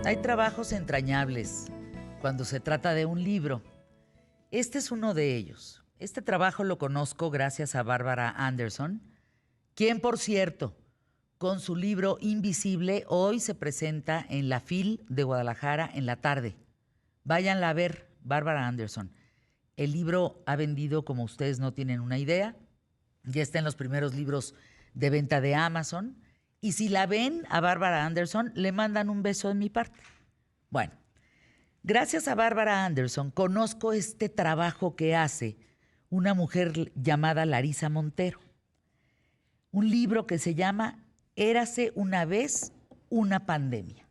Hay trabajos entrañables cuando se trata de un libro. Este es uno de ellos. Este trabajo lo conozco gracias a Bárbara Anderson, quien, por cierto, con su libro Invisible, hoy se presenta en la FIL de Guadalajara en la tarde. Váyanla a ver, Bárbara Anderson. El libro ha vendido, como ustedes no tienen una idea, ya está en los primeros libros de venta de Amazon. Y si la ven a Bárbara Anderson, le mandan un beso de mi parte. Bueno, gracias a Bárbara Anderson conozco este trabajo que hace una mujer llamada Larisa Montero. Un libro que se llama Érase una vez una pandemia.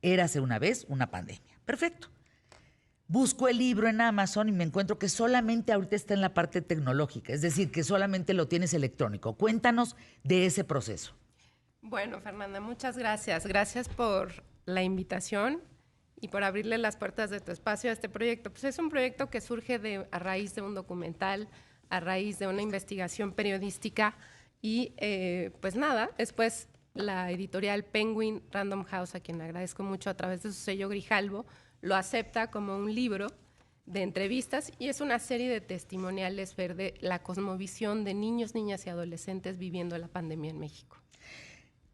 Érase una vez una pandemia. Perfecto. Busco el libro en Amazon y me encuentro que solamente ahorita está en la parte tecnológica, es decir, que solamente lo tienes electrónico. Cuéntanos de ese proceso. Bueno, Fernanda, muchas gracias. Gracias por la invitación y por abrirle las puertas de tu espacio a este proyecto. Pues es un proyecto que surge a raíz de un documental, a raíz de una investigación periodística y pues nada, después la editorial Penguin Random House, a quien agradezco mucho a través de su sello Grijalbo, lo acepta como un libro de entrevistas y es una serie de testimoniales de la cosmovisión de niños, niñas y adolescentes viviendo la pandemia en México.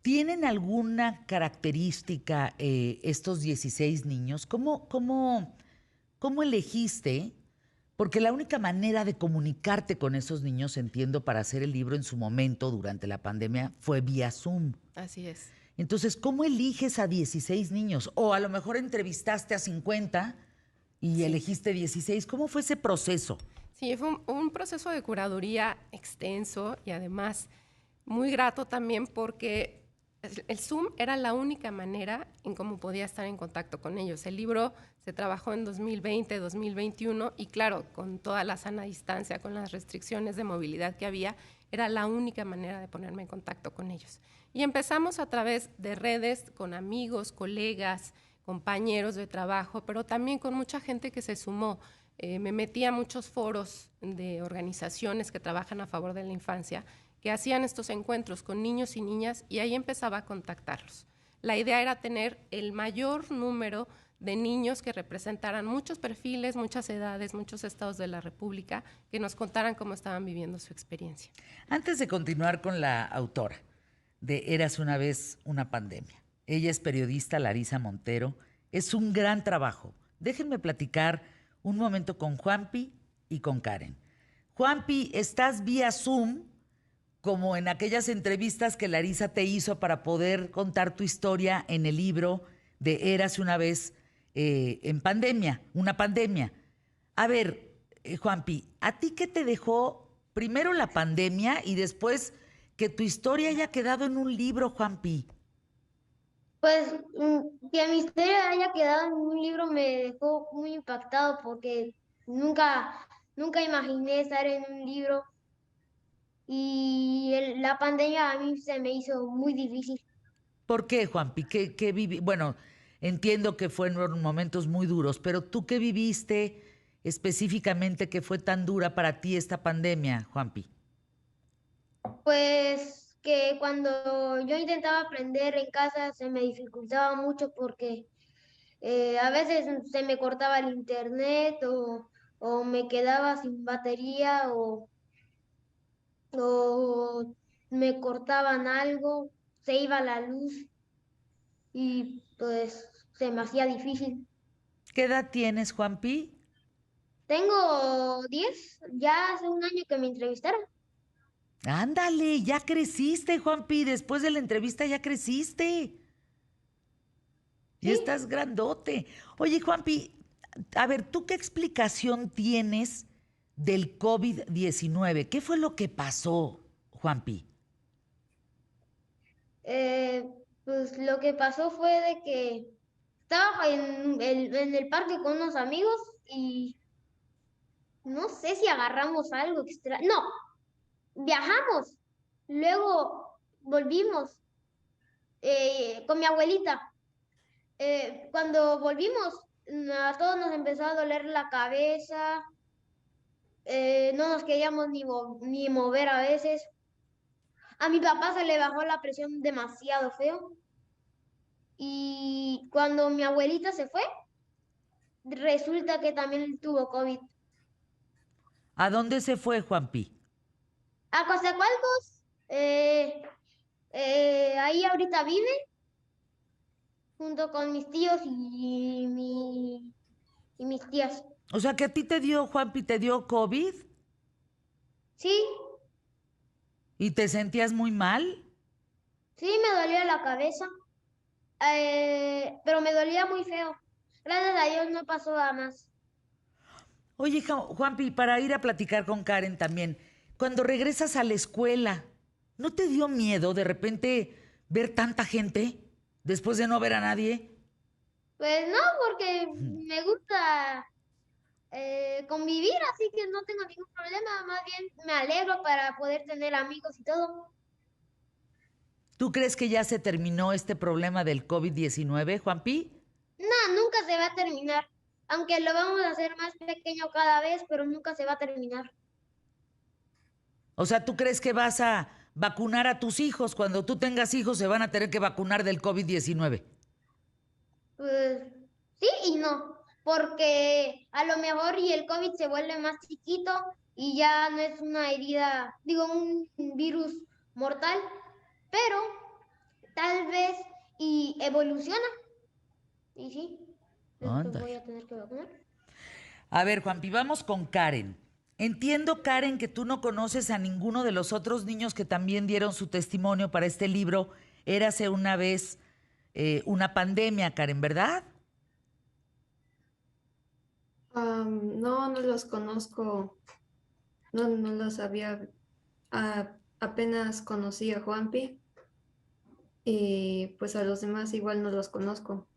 ¿Tienen alguna característica estos 16 niños? ¿Cómo elegiste? Porque la única manera de comunicarte con esos niños, entiendo, para hacer el libro en su momento, durante la pandemia, fue vía Zoom. Así es. Entonces, ¿cómo eliges a 16 niños? O a lo mejor entrevistaste a 50 y elegiste 16. ¿Cómo fue ese proceso? Sí, fue un proceso de curaduría extenso y además muy grato también porque el Zoom era la única manera en cómo podía estar en contacto con ellos. El libro se trabajó en 2020, 2021 y claro, con toda la sana distancia, con las restricciones de movilidad que había, era la única manera de ponerme en contacto con ellos. Y empezamos a través de redes, con amigos, colegas, compañeros de trabajo, pero también con mucha gente que se sumó. Me metí a muchos foros de organizaciones que trabajan a favor de la infancia que hacían estos encuentros con niños y niñas y ahí empezaba a contactarlos. La idea era tener el mayor número de niños que representaran muchos perfiles, muchas edades, muchos estados de la República, que nos contaran cómo estaban viviendo su experiencia. Antes de continuar con la autora de Érase una vez una pandemia, ella es periodista Larisa Montero, es un gran trabajo. Déjenme platicar un momento con Juanpi y con Karen. Juanpi, estás vía Zoom, como en aquellas entrevistas que Larisa te hizo para poder contar tu historia en el libro de Érase una vez en pandemia, una pandemia. A ver, Juanpi, ¿a ti qué te dejó primero la pandemia y después que tu historia haya quedado en un libro, Juanpi? Pues que mi historia haya quedado en un libro me dejó muy impactado porque nunca imaginé estar en un libro y la pandemia a mí se me hizo muy difícil. ¿Por qué, Juanpi? ¿Qué viví? Bueno, entiendo que fueron momentos muy duros, pero ¿tú qué viviste específicamente que fue tan dura para ti esta pandemia, Juanpi? Pues que cuando yo intentaba aprender en casa se me dificultaba mucho porque a veces se me cortaba el internet o me quedaba sin batería o me cortaban algo, se iba la luz y pues se me hacía difícil. ¿Qué edad tienes, Juanpi? Tengo 10, ya hace un año que me entrevistaron. Ándale, ya creciste, Juanpi. Después de la entrevista ya creciste. Y Sí, estás grandote. Oye, Juanpi, a ver, ¿tú qué explicación tienes del COVID-19? ¿Qué fue lo que pasó, Juanpi? eh, pues lo que pasó fue de que estaba en el parque con unos amigos y no sé si agarramos algo extra. No, viajamos. Luego volvimos con mi abuelita. Cuando volvimos, a todos nos empezó a doler la cabeza, no nos queríamos ni mover a veces. A mi papá se le bajó la presión demasiado feo. Y cuando mi abuelita se fue, resulta que también tuvo COVID. ¿A dónde se fue, Juanpi? A Coatzacoalcos, ahí ahorita vive junto con mis tíos y mis tías. O sea, que a ti te dio, Juanpi, te dio COVID Sí, y te sentías muy mal. sí, me dolía la cabeza, pero me dolía muy feo. Gracias a Dios no pasó a más. Oye, Juanpi, para ir a platicar con Karen también, cuando regresas a la escuela, ¿no te dio miedo de repente ver tanta gente después de no ver a nadie? Pues no, porque me gusta convivir, así que no tengo ningún problema. Más bien me alegro para poder tener amigos y todo. ¿Tú crees que ya se terminó este problema del COVID-19, Juanpi? No, nunca se va a terminar. Aunque lo vamos a hacer más pequeño cada vez, pero nunca se va a terminar. O sea, ¿tú crees que vas a vacunar a tus hijos? Cuando tú tengas hijos se van a tener que vacunar del COVID-19. Pues sí y no, porque a lo mejor y el COVID se vuelve más chiquito y ya no es una herida, digo, un virus mortal, pero tal vez y evoluciona. Y sí, después voy Ándale. a tener que vacunar. A ver, Juanpi, vamos con Karen. Entiendo, Karen, que tú no conoces a ninguno de los otros niños que también dieron su testimonio para este libro. Érase una vez una pandemia, Karen, ¿verdad? No, no los conozco, no los había, apenas conocí a Juanpi y pues a los demás igual no los conozco.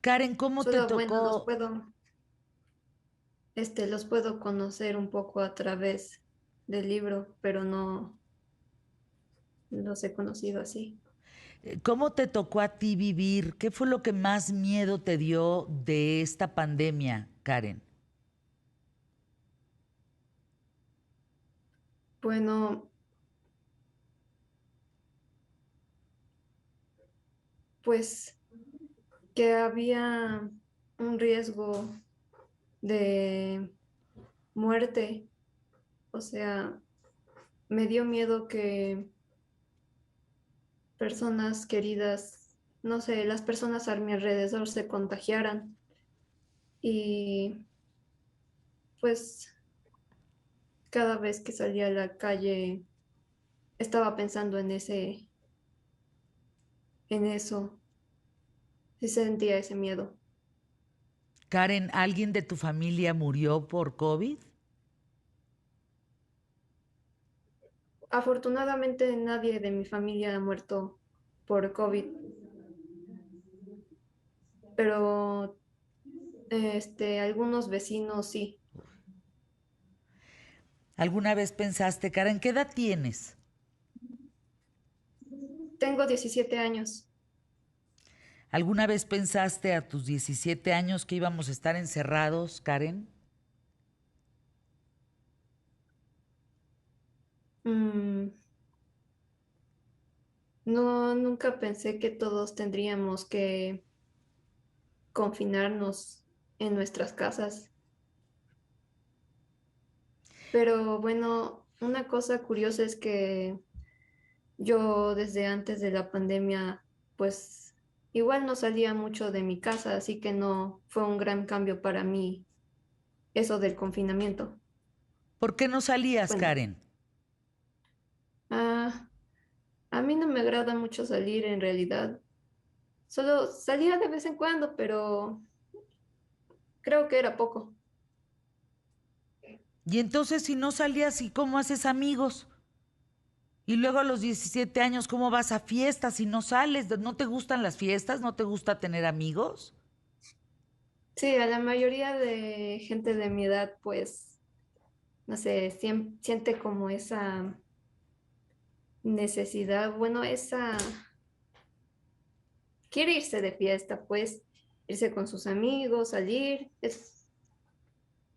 Karen, ¿cómo te Solo bueno, tocó? los puedo conocer un poco a través del libro, pero no los he conocido así. ¿Cómo te tocó a ti vivir? ¿Qué fue lo que más miedo te dio de esta pandemia, Karen? Bueno, pues que había un riesgo de muerte, o sea, me dio miedo que personas queridas, no sé, las personas a mi alrededor se contagiaran y pues cada vez que salía a la calle estaba pensando en eso, sí sentía ese miedo. Karen, ¿alguien de tu familia murió por COVID? Afortunadamente nadie de mi familia ha muerto por COVID, pero algunos vecinos sí. ¿Alguna vez pensaste, Karen, qué edad tienes? Tengo 17 años. ¿Alguna vez pensaste a tus 17 años que íbamos a estar encerrados, Karen? Mm, no, nunca pensé que todos tendríamos que confinarnos en nuestras casas. Pero bueno, una cosa curiosa es que yo desde antes de la pandemia, pues igual no salía mucho de mi casa, así que no fue un gran cambio para mí eso del confinamiento. ¿Por qué no salías, Bueno, Karen? ah, a mí no me agrada mucho salir en realidad. Solo salía de vez en cuando, pero creo que era poco. Y entonces, si no salías, ¿y cómo haces amigos? Y luego a los 17 años, ¿cómo vas a fiestas si no sales? ¿No te gustan las fiestas? ¿No te gusta tener amigos? Sí, a la mayoría de gente de mi edad, pues, no sé, siente como esa necesidad, bueno, quiere irse de fiesta, pues, irse con sus amigos, salir, es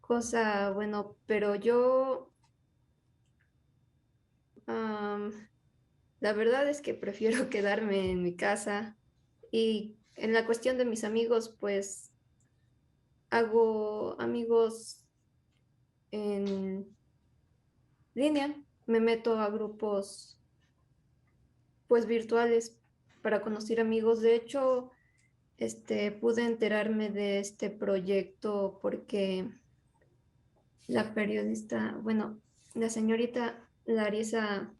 cosa, bueno, pero yo, am, la verdad es que prefiero quedarme en mi casa y en la cuestión de mis amigos, pues hago amigos en línea, me meto a grupos pues virtuales para conocer amigos. De hecho, pude enterarme de este proyecto porque la periodista, bueno, la señorita Larisa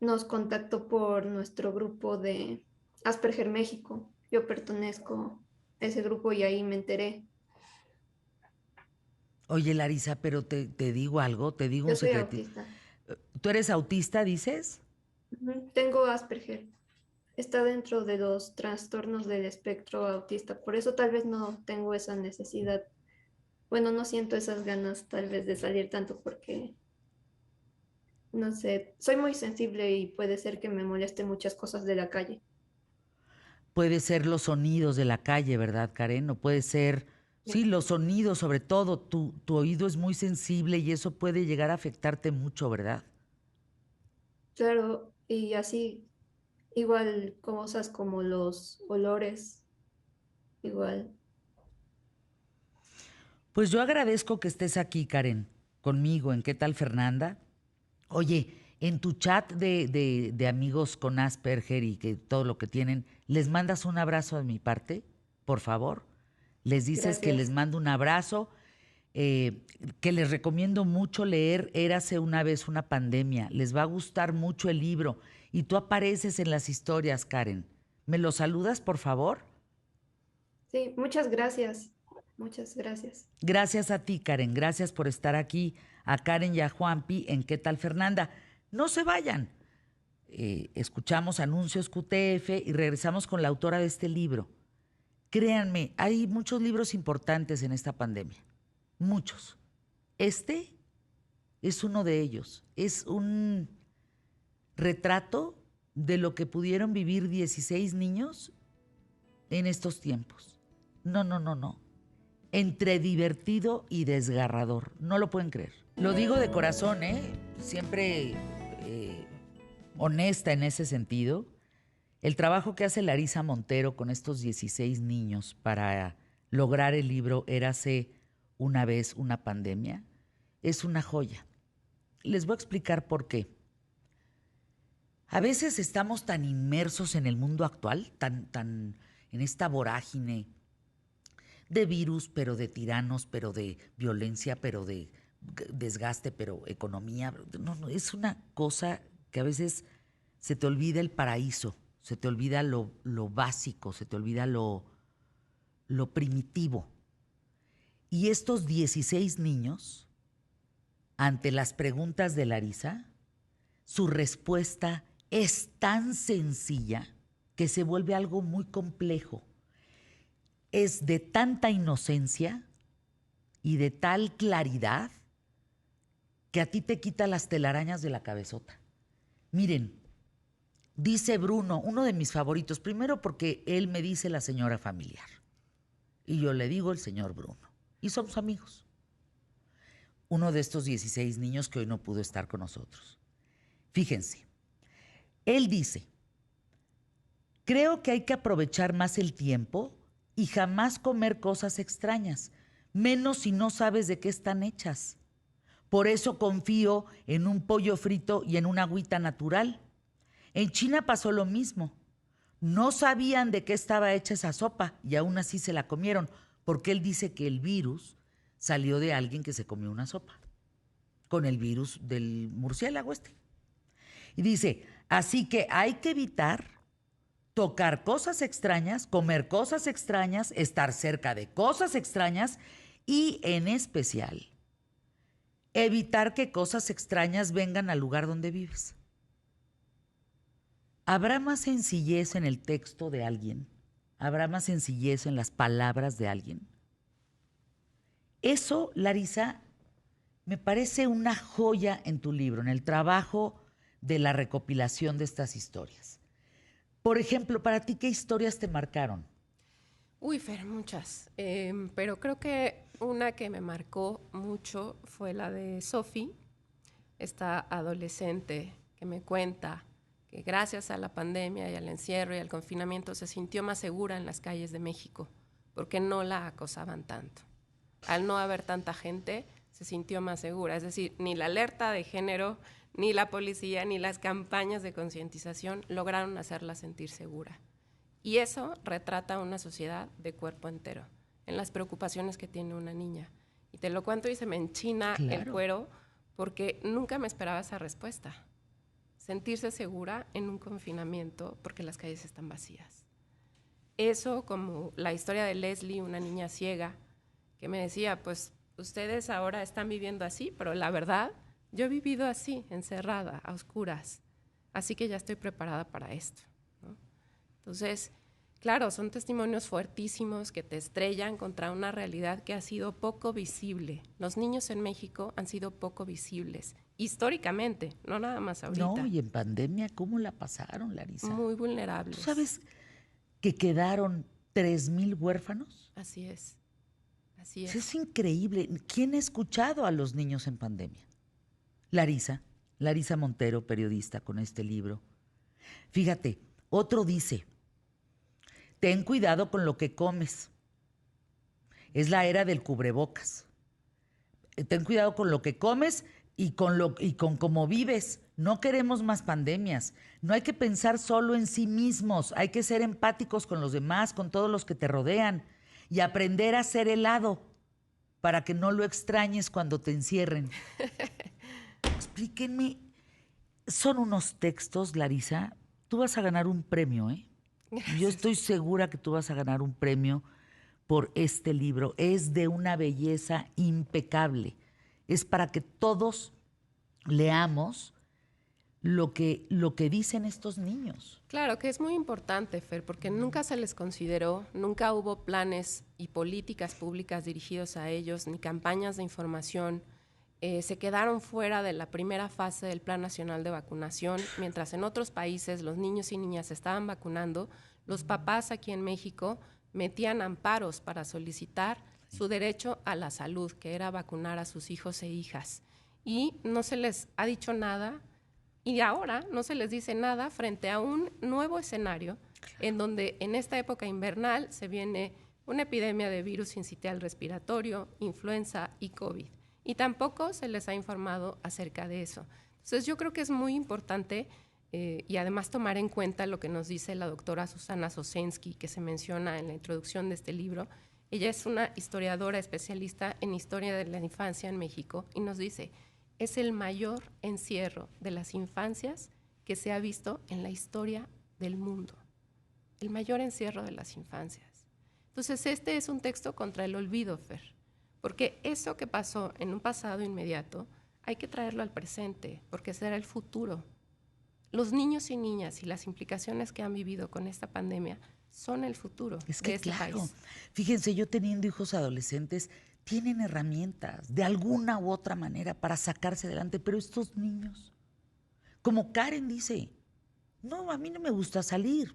nos contactó por nuestro grupo de Asperger México. Yo pertenezco a ese grupo y ahí me enteré. Oye, Larisa, pero te digo algo, te digo Yo un soy secretito. autista. ¿Tú eres autista, dices? Tengo Asperger. Está dentro de los trastornos del espectro autista. Por eso tal vez no tengo esa necesidad. Bueno, no siento esas ganas tal vez de salir tanto porque, no sé, soy muy sensible y puede ser que me moleste muchas cosas de la calle. Puede ser los sonidos de la calle, ¿verdad, Karen? O puede ser, sí, los sonidos, sobre todo. Tu oído es muy sensible y eso puede llegar a afectarte mucho, ¿verdad? Claro, y así, igual cosas como los olores, igual. Pues yo agradezco que estés aquí, Karen, conmigo en ¿Qué tal, Fernanda? Oye, en tu chat de amigos con Asperger y que todo lo que tienen, ¿les mandas un abrazo de mi parte? Por favor. Les dices que les Gracias. mando un abrazo, que les recomiendo mucho leer Érase una vez una pandemia. Les va a gustar mucho el libro. Y tú apareces en las historias, Karen. ¿Me lo saludas, por favor? Sí, muchas gracias. Muchas gracias. Gracias a ti, Karen. Gracias por estar aquí. A Karen y a Juanpi en ¿Qué tal, Fernanda? No se vayan. Escuchamos anuncios QTF y regresamos con la autora de este libro. Créanme, hay muchos libros importantes en esta pandemia. Muchos. Este es uno de ellos. Es un retrato de lo que pudieron vivir 16 niños en estos tiempos. No, no, no, no. Entre divertido y desgarrador. No lo pueden creer. Lo digo de corazón, ¿eh? Siempre honesta en ese sentido. El trabajo que hace Larisa Montero con estos 16 niños para lograr el libro Érase una vez una pandemia es una joya. Les voy a explicar por qué. A veces estamos tan inmersos en el mundo actual, tan en esta vorágine de virus, pero de tiranos, pero de violencia, pero de desgaste, pero economía. No, no, es una cosa que a veces se te olvida el paraíso, se te olvida lo básico, se te olvida lo primitivo. Y estos 16 niños, ante las preguntas de Larisa, su respuesta es tan sencilla que se vuelve algo muy complejo. Es de tanta inocencia y de tal claridad que a ti te quita las telarañas de la cabezota. Miren, dice Bruno, uno de mis favoritos, primero porque él me dice la señora familiar y yo le digo el señor Bruno y somos amigos. Uno de estos 16 niños que hoy no pudo estar con nosotros. Fíjense, él dice, creo que hay que aprovechar más el tiempo y jamás comer cosas extrañas, menos si no sabes de qué están hechas. Por eso confío en un pollo frito y en una agüita natural. En China pasó lo mismo. No sabían de qué estaba hecha esa sopa y aún así se la comieron, porque él dice que el virus salió de alguien que se comió una sopa, con el virus del murciélago este. Y dice, así que hay que evitar tocar cosas extrañas, comer cosas extrañas, estar cerca de cosas extrañas y, en especial, evitar que cosas extrañas vengan al lugar donde vives. ¿Habrá más sencillez en el texto de alguien? ¿Habrá más sencillez en las palabras de alguien? Eso, Larisa, me parece una joya en tu libro, en el trabajo de la recopilación de estas historias. Por ejemplo, para ti, ¿qué historias te marcaron? Uy, Fer, muchas. Pero creo que una que me marcó mucho fue la de Sophie, esta adolescente que me cuenta que gracias a la pandemia y al encierro y al confinamiento se sintió más segura en las calles de México, porque no la acosaban tanto. Al no haber tanta gente, se sintió más segura. Es decir, ni la alerta de género, ni la policía, ni las campañas de concientización lograron hacerla sentir segura. Y eso retrata una sociedad de cuerpo entero, en las preocupaciones que tiene una niña. Y te lo cuento y se me enchina el cuero, porque nunca me esperaba esa respuesta. Sentirse segura en un confinamiento porque las calles están vacías. Eso, como la historia de Leslie, una niña ciega, que me decía, pues ustedes ahora están viviendo así, pero la verdad, yo he vivido así, encerrada, a oscuras, así que ya estoy preparada para esto, ¿no? Entonces, claro, son testimonios fuertísimos que te estrellan contra una realidad que ha sido poco visible. Los niños en México han sido poco visibles, históricamente, no nada más ahorita. No, y en pandemia, ¿cómo la pasaron, Larisa? Muy vulnerables. ¿Tú sabes que quedaron 3,000 huérfanos? Así es. Así Eso es. es increíble. ¿Quién ha escuchado a los niños en pandemia? Larisa Montero, periodista con este libro. Fíjate, otro dice, ten cuidado con lo que comes. Es la era del cubrebocas. Ten cuidado con lo que comes y con cómo vives. No queremos más pandemias. No hay que pensar solo en sí mismos. Hay que ser empáticos con los demás, con todos los que te rodean y aprender a hacer helado para que no lo extrañes cuando te encierren. Explíquenme. Son unos textos, Larisa. Tú vas a ganar un premio, ¿eh? Gracias. Yo estoy segura que tú vas a ganar un premio por este libro. Es de una belleza impecable. Es para que todos leamos lo que dicen estos niños. Claro que es muy importante, Fer, porque nunca se les consideró, nunca hubo planes y políticas públicas dirigidos a ellos, ni campañas de información. Se quedaron fuera de la primera fase del Plan Nacional de Vacunación, mientras en otros países los niños y niñas se estaban vacunando, los papás aquí en México metían amparos para solicitar su derecho a la salud, que era vacunar a sus hijos e hijas. Y no se les ha dicho nada, y ahora no se les dice nada frente a un nuevo escenario en donde en esta época invernal se viene una epidemia de virus sincitial respiratorio, influenza y COVID. Y tampoco se les ha informado acerca de eso. Entonces yo creo que es muy importante y además tomar en cuenta lo que nos dice la doctora Susana Sosensky, que se menciona en la introducción de este libro. Ella es una historiadora especialista en historia de la infancia en México y nos dice, es el mayor encierro de las infancias que se ha visto en la historia del mundo. El mayor encierro de las infancias. Entonces este es un texto contra el olvido, Fer. Porque eso que pasó en un pasado inmediato hay que traerlo al presente, porque será el futuro. Los niños y niñas y las implicaciones que han vivido con esta pandemia son el futuro Es que de este claro, país. fíjense, yo teniendo hijos adolescentes, tienen herramientas de alguna u otra manera para sacarse adelante, pero estos niños, como Karen dice, no, a mí no me gusta salir.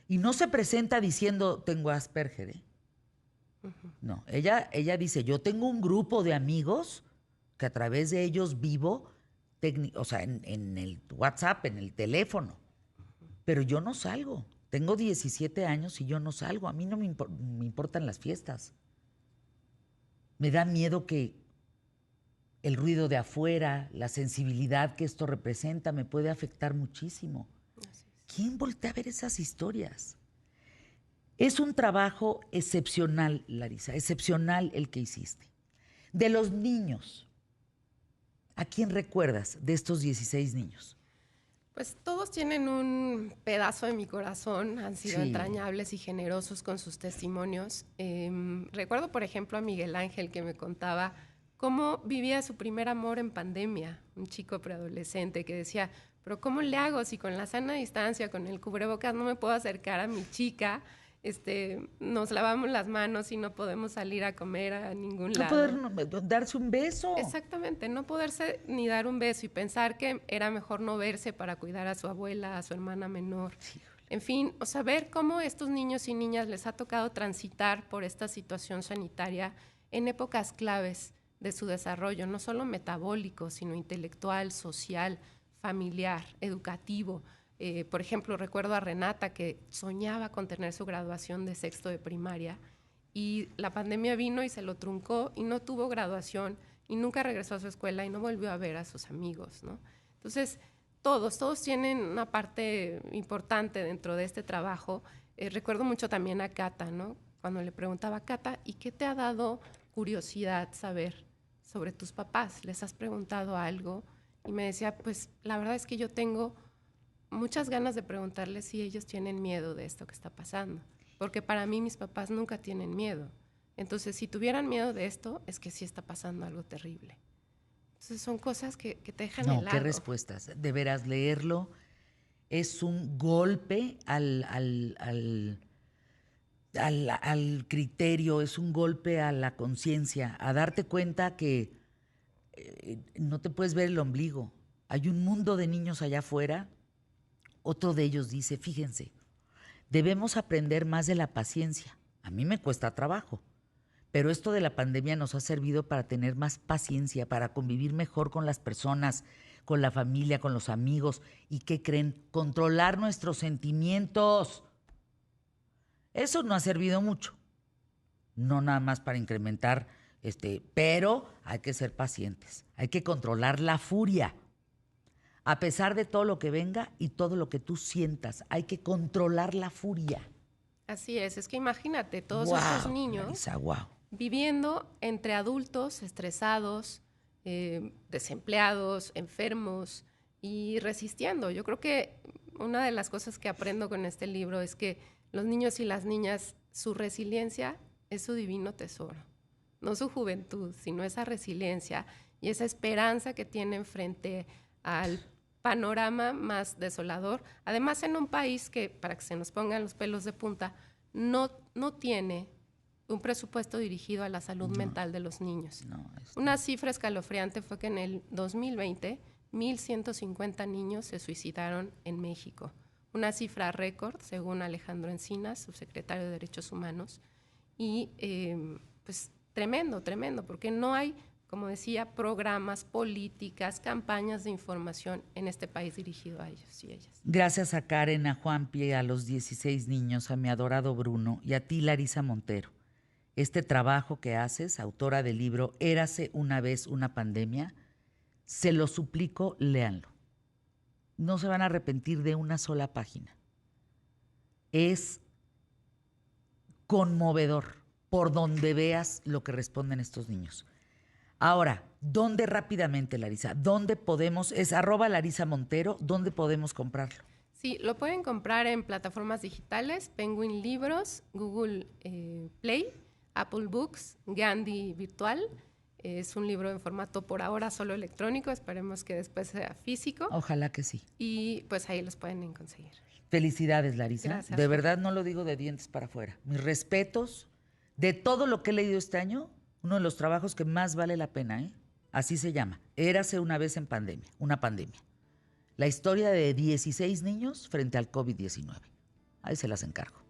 Y no se presenta diciendo, tengo Asperger, ¿eh? No, ella dice, yo tengo un grupo de amigos que a través de ellos vivo, o sea, en el WhatsApp, en el teléfono, pero yo no salgo. Tengo 17 años y yo no salgo. A mí no me importan las fiestas. Me da miedo que el ruido de afuera, la sensibilidad que esto representa, me puede afectar muchísimo. ¿Quién voltea a ver esas historias? Es un trabajo excepcional, Larisa, excepcional el que hiciste. De los niños, ¿a quién recuerdas de estos 16 niños? Pues todos tienen un pedazo de mi corazón, han sido Sí. entrañables y generosos con sus testimonios. Recuerdo, por ejemplo, a Miguel Ángel, que me contaba cómo vivía su primer amor en pandemia, un chico preadolescente que decía, pero ¿cómo le hago si con la sana distancia, con el cubrebocas no me puedo acercar a mi chica? Nos lavamos las manos y no podemos salir a comer a ningún No lado. poder darse un beso. Exactamente, no poderse ni dar un beso y pensar que era mejor no verse para cuidar a su abuela, a su hermana menor. En fin, o sea, ver cómo estos niños y niñas les ha tocado transitar por esta situación sanitaria en épocas claves de su desarrollo, no solo metabólico, sino intelectual, social, familiar, educativo. Por ejemplo, recuerdo a Renata que soñaba con tener su graduación de sexto de primaria y la pandemia vino y se lo truncó y no tuvo graduación y nunca regresó a su escuela y no volvió a ver a sus amigos, ¿no? Entonces, todos tienen una parte importante dentro de este trabajo. Recuerdo mucho también a Cata, ¿no? Cuando le preguntaba a Cata, ¿y qué te ha dado curiosidad saber sobre tus papás? ¿Les has preguntado algo? Y me decía, pues la verdad es que yo tengo muchas ganas de preguntarles si ellos tienen miedo de esto que está pasando, porque para mí mis papás nunca tienen miedo. Entonces, si tuvieran miedo de esto, es que sí está pasando algo terrible. Entonces, son cosas que te dejan helado. No, qué respuestas. De veras, leerlo es un golpe al criterio, es un golpe a la conciencia, a darte cuenta que no te puedes ver el ombligo. Hay un mundo de niños allá afuera. Otro de ellos dice, fíjense, debemos aprender más de la paciencia. A mí me cuesta trabajo, pero esto de la pandemia nos ha servido para tener más paciencia, para convivir mejor con las personas, con la familia, con los amigos. ¿Y qué creen? Controlar nuestros sentimientos. Eso no ha servido mucho. No nada más para incrementar, pero hay que ser pacientes. Hay que controlar la furia. A pesar de todo lo que venga y todo lo que tú sientas, hay que controlar la furia. Así es que imagínate todos Wow, estos niños Larisa, wow. viviendo entre adultos estresados, desempleados, enfermos y resistiendo. Yo creo que una de las cosas que aprendo con este libro es que los niños y las niñas, su resiliencia es su divino tesoro. No su juventud, sino esa resiliencia y esa esperanza que tienen frente al panorama más desolador. Además, en un país que, para que se nos pongan los pelos de punta, no tiene un presupuesto dirigido a la salud mental de los niños. Una cifra escalofriante fue que en el 2020, 1,150 niños se suicidaron en México. Una cifra récord, según Alejandro Encinas, subsecretario de Derechos Humanos. Y pues tremendo, porque no hay, como decía, programas, políticas, campañas de información en este país dirigido a ellos y ellas. Gracias a Karen, a Juanpi, a los 16 niños, a mi adorado Bruno y a ti, Larisa Montero. Este trabajo que haces, autora del libro Érase una vez una pandemia, se lo suplico, léanlo. No se van a arrepentir de una sola página. Es conmovedor por donde veas lo que responden estos niños. Ahora, ¿dónde rápidamente, Larisa? ¿Dónde podemos? Es @Larisa Montero. ¿Dónde podemos comprarlo? Sí, lo pueden comprar en plataformas digitales, Penguin Libros, Google Play, Apple Books, Gandhi Virtual. Es un libro en formato por ahora solo electrónico, esperemos que después sea físico. Ojalá que sí. Y pues ahí los pueden conseguir. Felicidades, Larisa. Gracias. De verdad no lo digo de dientes para afuera. Mis respetos. De todo lo que he leído este año, uno de los trabajos que más vale la pena, ¿eh? Así se llama. Érase una vez en pandemia, una pandemia. La historia de 16 niños frente al COVID-19. Ahí se las encargo.